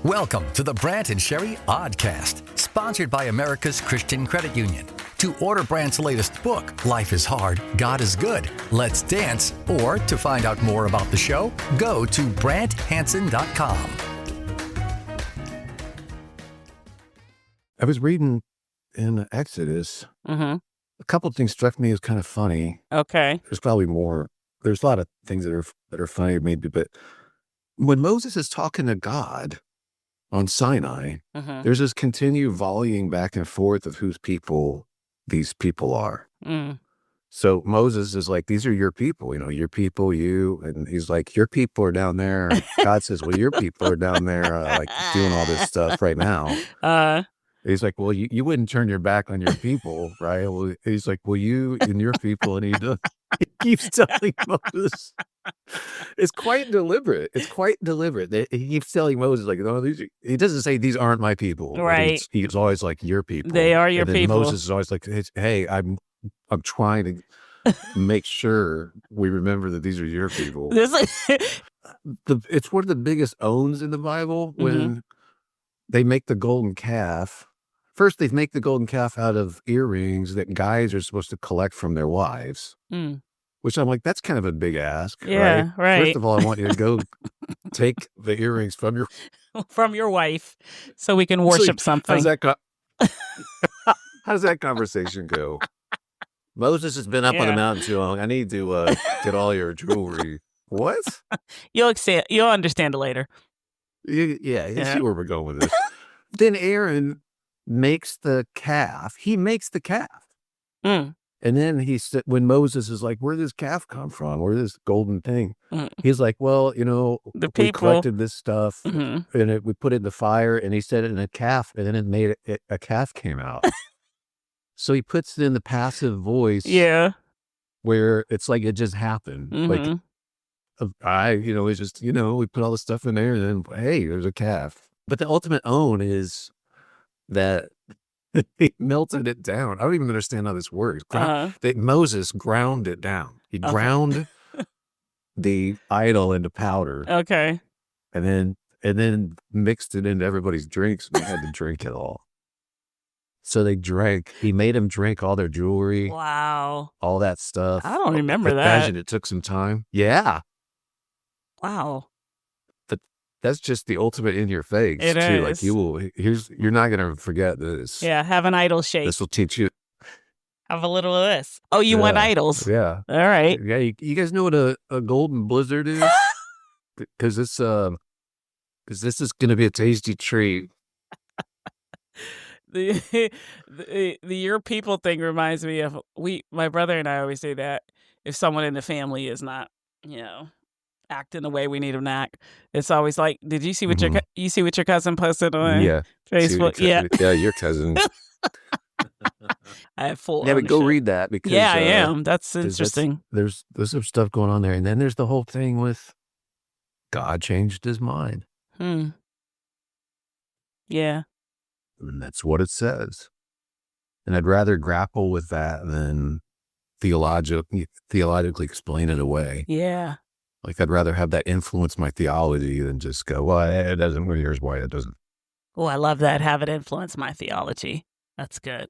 Welcome to the Brant and Sherry Oddcast, sponsored by America's Christian Credit Union. To order Brant's latest book, Life is Hard, God is Good, Let's Dance, or to find out more about the show, go to BrantHansen.com. I was reading in Exodus. A couple of things struck me as kind of funny. Okay. There's probably more. There's a lot of things that are funny maybe, but when Moses is talking to God on Sinai, there's this continued volleying back and forth of whose people these people are. So Moses is like, these are your people, your people, you. And he's like, your people are down there. God says, well, your people are down there like doing all this stuff right now. He's like, well, you wouldn't turn your back on your people, right? Well, he's like, well, you and your people. And he keeps telling Moses. It's quite deliberate. He keeps telling Moses, like, no, he doesn't say these aren't my people. Right. He's always like, your people. They are your and then people. Moses is always like, hey, I'm trying to make sure we remember that these are your people. It's one of the biggest owns in the Bible when they make the golden calf. First, they make the golden calf out of earrings that guys are supposed to collect from their wives, which I'm like, that's kind of a big ask. Yeah, right. First of all, I want you to go take the earrings from your wife so we can worship something. How does that conversation go? Moses has been up on the mountain too long. I need to get all your jewelry. What? You'll understand it later. You see where we're going with this. Then Aaron makes the calf. He makes the calf. And then when Moses is like, where did this calf come from? Where did this golden thing? He's like, well, we collected this stuff and we put it in the fire, and he set it in a calf, and then it made a calf came out. So he puts it in the passive voice. Yeah. Where it's like it just happened. Like, it's just, we put all the stuff in there, and then, hey, there's a calf. But the ultimate own is that he melted it down. I don't even understand how this works. That Moses ground it down. He ground the idol into powder. Okay. And then mixed it into everybody's drinks, and they had to drink it all. So they drank. He made them drink all their jewelry. Wow. All that stuff. I don't remember that. Imagine it took some time. Yeah. Wow. But that's just the ultimate in your face. It too. is. Like you're not gonna forget this. Yeah, have an idol shake. This will teach you. Have a little of this. Oh, you want idols? Yeah. All right. Yeah, you guys know what a golden blizzard is? Because this is gonna be a tasty treat. The your people thing reminds me of my brother and I always say that if someone in the family is not, acting the way we need them to act, it's always like, did you see what your cousin posted on Facebook? Your cousin. I have full. Yeah, but go read that because I am. That's interesting. There's some stuff going on there, and then there's the whole thing with God changed his mind. Yeah. And that's what it says. And I'd rather grapple with that than theologically explain it away. Yeah. Like, I'd rather have that influence my theology than just go, well, it doesn't. Well, here's why it doesn't. Oh, I love that. Have it influence my theology. That's good.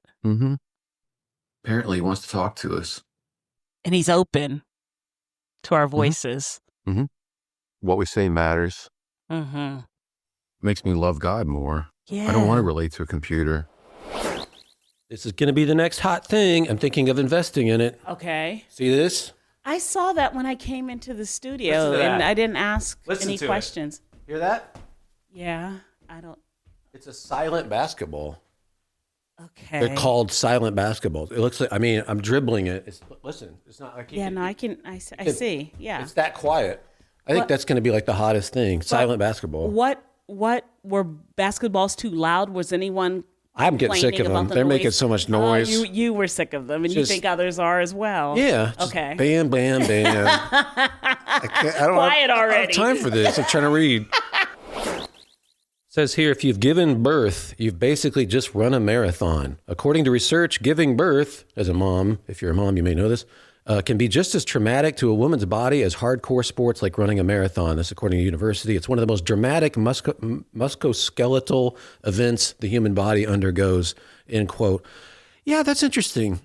Apparently he wants to talk to us. And he's open to our voices. What we say matters. Makes me love God more. Yeah. I don't want to relate to a computer. This is going to be the next hot thing. I'm thinking of investing in it. Okay. See this? I saw that when I came into the studio, and I didn't ask any questions. Hear that? Yeah, I don't. It's a silent basketball. Okay. They're called silent basketballs. It looks like, I'm dribbling it. Listen, it's not like I see. Yeah. It's that quiet. I think that's going to be like the hottest thing. Silent basketball. What were basketballs too loud? Was anyone I'm getting sick of them. They're making so much noise. You were sick of them, and you think others are as well. Yeah. Okay. Bam, bam, bam. I don't have time for this. I'm trying to read. It says here, if you've given birth, you've basically just run a marathon. According to research, giving birth, as a mom, if you're a mom, you may know this, can be just as traumatic to a woman's body as hardcore sports like running a marathon. This according to university. It's one of the most dramatic musculoskeletal events the human body undergoes, end quote. Yeah, that's interesting.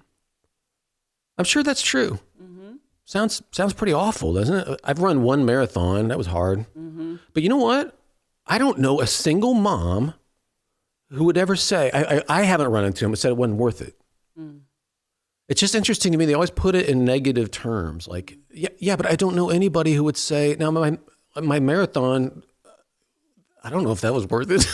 I'm sure that's true. Mm-hmm. Sounds pretty awful, doesn't it? I've run one marathon. That was hard. Mm-hmm. But you know what? I don't know a single mom who would ever say, I haven't run into them, but said it wasn't worth it. Mm. It's just interesting to me. They always put it in negative terms. Like, yeah, but I don't know anybody who would say, now my marathon, I don't know if that was worth it.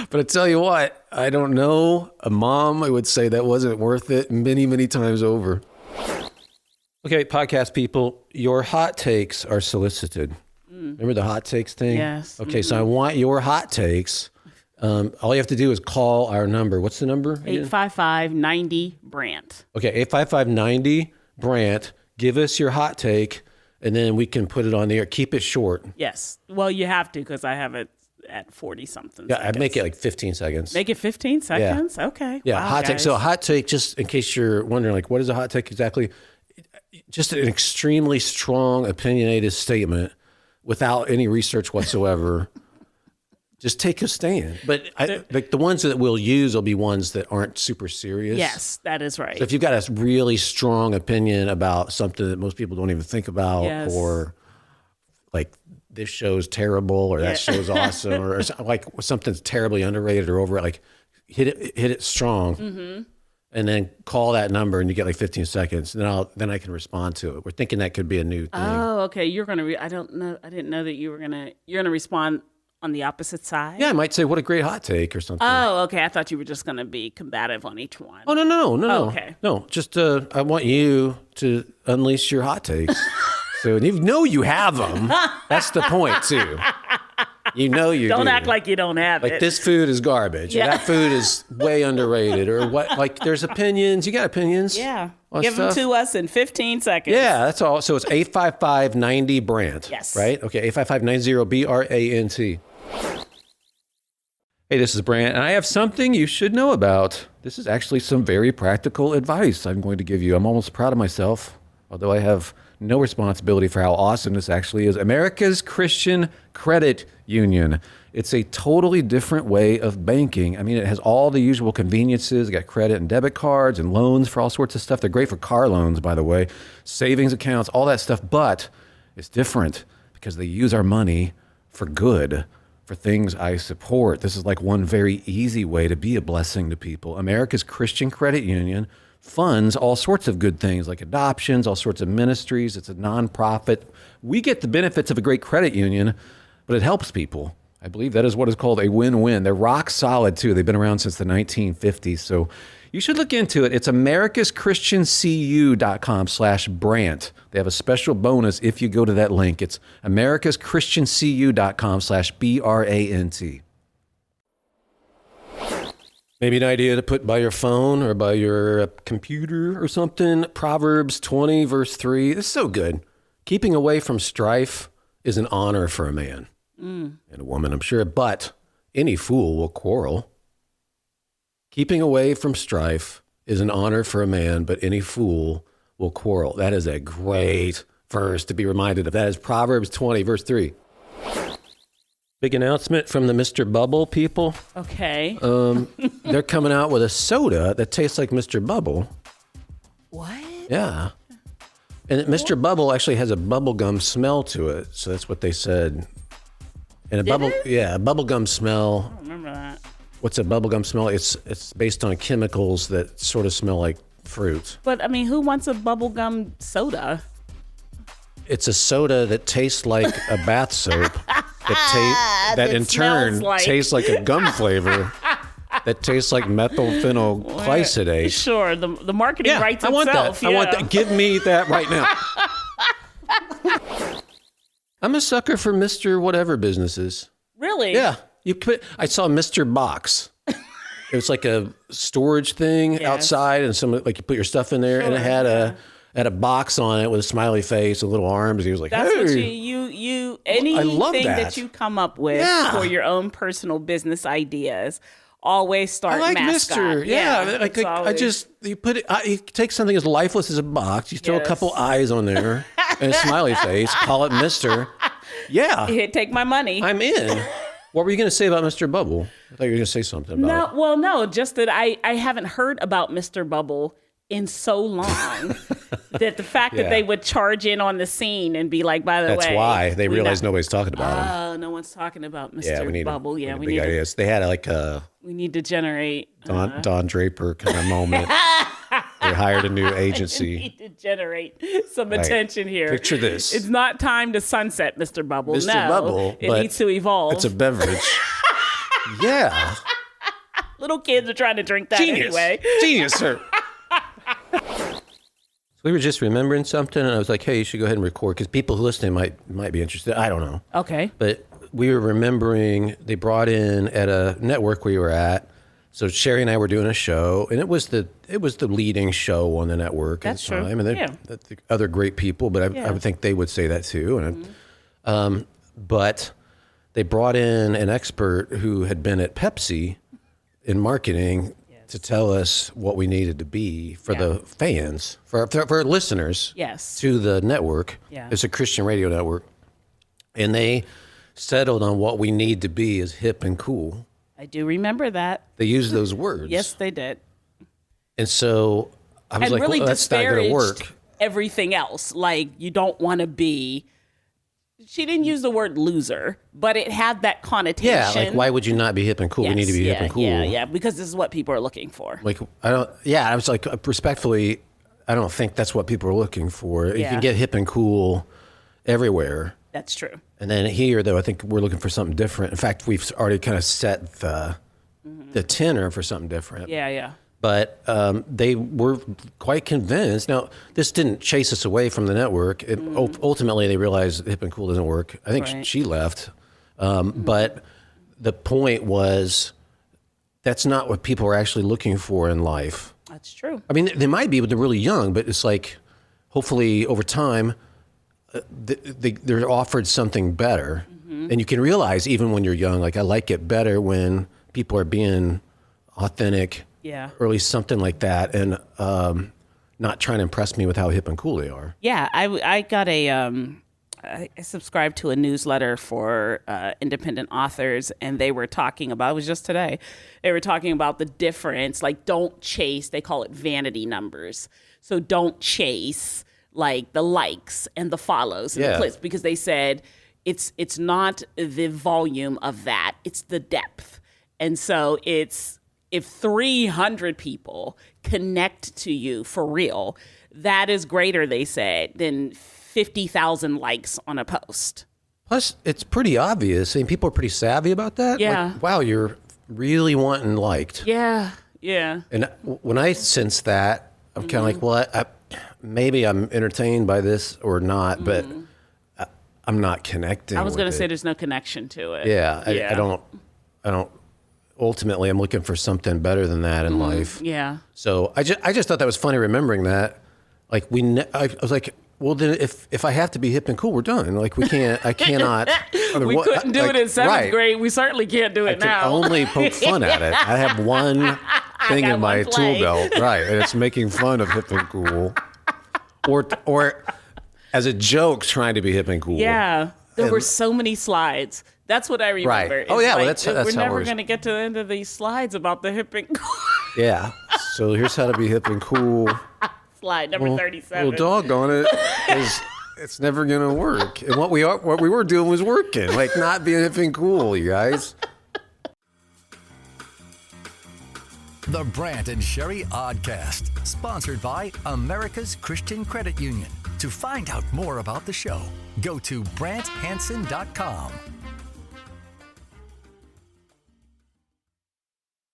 But I tell you what, I don't know a mom who would say that wasn't worth it many, many times over. Okay, podcast people, your hot takes are solicited. Remember the hot takes thing? Yes. Okay, so I want your hot takes. All you have to do is call our number. What's the number? 855-90-BRANT. Okay, 855-90-BRANT. Give us your hot take, and then we can put it on the air. Keep it short. Yes. Well, you have to because I have it at 40-something Yeah, seconds. I'd make it like 15 seconds. Make it 15 seconds? Yeah. Okay. Yeah, wow, hot take. guys. So a hot take, just in case you're wondering, like, what is a hot take exactly? Just an extremely strong, opinionated statement without any research whatsoever. Just take a stand. But like the ones that we'll use will be ones that aren't super serious. Yes, that is right. So if you've got a really strong opinion about something that most people don't even think about, yes. Or like this show's terrible or that show's awesome or like something's terribly underrated or over, like hit it strong. Mm-hmm. And then call that number, and you get like 15 seconds. Then I can respond to it. We're thinking that could be a new thing. Oh, okay. You're gonna. I don't know. I didn't know that you were gonna. You're gonna respond on the opposite side. Yeah, I might say, "What a great hot take" or something. Oh, okay. I thought you were just gonna be combative on each one. Oh no. Oh, okay. No, just I want you to unleash your hot takes. So you have them. That's the point too. Don't act like you don't have it. Like this food is garbage. Yeah. Or that food is way underrated. Or what? Like there's opinions. You got opinions. Yeah. Give them to us in 15 seconds. Yeah, that's all. So it's 855-90-BRANT. Yes. Right? Okay, 855-90-BRANT. Hey, this is Brant, and I have something you should know about. This is actually some very practical advice I'm going to give you. I'm almost proud of myself, although I have no responsibility for how awesome this actually is. America's Christian Credit Union. It's a totally different way of banking. I mean, it has all the usual conveniences. It got credit and debit cards and loans for all sorts of stuff. They're great for car loans, by the way, savings accounts, all that stuff. But it's different because they use our money for good, for things I support. This is like one very easy way to be a blessing to people. America's Christian Credit Union funds all sorts of good things like adoptions, all sorts of ministries. It's a nonprofit. We get the benefits of a great credit union, but it helps people. I believe that is what is called a win-win. They're rock solid too. They've been around since the 1950s. So you should look into it. It's americaschristiancu.com/Brant. They have a special bonus if you go to that link. It's americaschristiancu.com/BRANT. Maybe an idea to put by your phone or by your computer or something. Proverbs 20, verse 3. This is so good. Keeping away from strife is an honor for a man and a woman, I'm sure. But any fool will quarrel. Keeping away from strife is an honor for a man, but any fool will quarrel. That is a great verse to be reminded of. That is Proverbs 20, verse 3. Big announcement from the Mr. Bubble people. Okay. They're coming out with a soda that tastes like Mr. Bubble. What? Yeah. And Mr. Bubble actually has a bubblegum smell to it. So that's what they said. And a bubblegum smell. I don't remember that. What's a bubblegum smell? It's based on chemicals that sort of smell like fruit. But I mean, who wants a bubblegum soda? It's a soda that tastes like a bath soap. That in turn tastes like a gum flavor that tastes like methylphenyl glycidate. Sure, the marketing writes itself. I want that. Yeah. I want that. Give me that right now. I'm a sucker for Mr. Whatever businesses. Really? Yeah. I saw Mr. Box. It was like a storage thing outside, and you put your stuff in there, and it had a box on it with a smiley face and little arms. He was like, "That's hey. what anything that you come up with for your own personal business ideas always start I like mascot. Mr. Yeah, it's always- you put it. You take something as lifeless as a box. You throw a couple eyes on there and a smiley face. Call it Mr. Yeah, take my money. I'm in. What were you going to say about Mr. Bubble? I thought you were going to say something about it. No, just that I haven't heard about Mr. Bubble in so long that the fact that they would charge in on the scene and be like, by the way. That's why they realized nobody's talking about him. Oh, no one's talking about Mr. Bubble. We need ideas. They had like a we need to generate Don Draper kind of moment. They hired a new agency. We need to generate some attention here. Picture this. It's not time to sunset Mr. Bubble. Mr. No, Bubble, it needs to evolve. It's a beverage. Yeah. Little kids are trying to drink that Genius. anyway. Genius, sir. We were just remembering something, and I was like, hey, you should go ahead and record, because people who listen might be interested. I don't know. Okay. But we were remembering, they brought in at a network we were at, so Sherry and I were doing a show, and it was the leading show on the network at the time. And the other great people, but I would think they would say that too. And but they brought in an expert who had been at Pepsi in marketing to tell us what we needed to be for the fans, for our listeners, to the network. Yeah. It's a Christian radio network. And they settled on what we need to be as hip and cool. I do remember that. They used those words. Yes, they did. And so I was like, really well, that's not going to work. Everything else. Like, you don't want to be... She didn't use the word loser, but it had that connotation. Yeah, like, why would you not be hip and cool? Yes, we need to be hip and cool. Yeah, because this is what people are looking for. Like, I was like, respectfully, I don't think that's what people are looking for. You can get hip and cool everywhere. That's true. And then here, though, I think we're looking for something different. In fact, we've already kind of set the tenor for something different. Yeah. But they were quite convinced. Now, this didn't chase us away from the network. Ultimately, they realized hip and cool doesn't work. I think she left. But the point was, that's not what people are actually looking for in life. That's true. I mean, they might be when they're really young, but it's like, hopefully over time, they're offered something better. And you can realize, even when you're young, like, I like it better when people are being authentic. Yeah. Or at least something like that, and not trying to impress me with how hip and cool they are. Yeah, I got I subscribed to a newsletter for independent authors, and they were talking about, it was just today, they were talking about the difference, like, don't chase, they call it vanity numbers. So don't chase, like, the likes and the follows and the clicks, because they said it's not the volume of that, it's the depth. And so if 300 people connect to you for real, that is greater, they said, than 50,000 likes on a post. Plus, it's pretty obvious. I mean, people are pretty savvy about that. Yeah. Like, wow, you're really wanting liked. Yeah. And when I sense that, I'm kind of like, well, maybe I'm entertained by this or not, but I'm not connecting. I was going to say there's no connection to it. Yeah. I don't. Ultimately, I'm looking for something better than that in life. Yeah. So I just thought that was funny remembering that. Like, I was like, well, then if I have to be hip and cool, we're done. Like, I cannot. We couldn't do it in seventh grade. We certainly can't do it now. I can only poke fun at it. I have one thing in my tool belt, right? And it's making fun of hip and cool, or as a joke, trying to be hip and cool. Yeah, there were so many slides. That's what I remember. Right. Oh, yeah. Like, well, that's we're how never going to get to the end of these slides about the hip and cool. Yeah. So here's how to be hip and cool. Slide number 37. Well, doggone it. It's never going to work. And what we were doing was working. Like, not being hip and cool, you guys. The Brant and Sherry Oddcast, sponsored by America's Christian Credit Union. To find out more about the show, go to BrantHansen.com.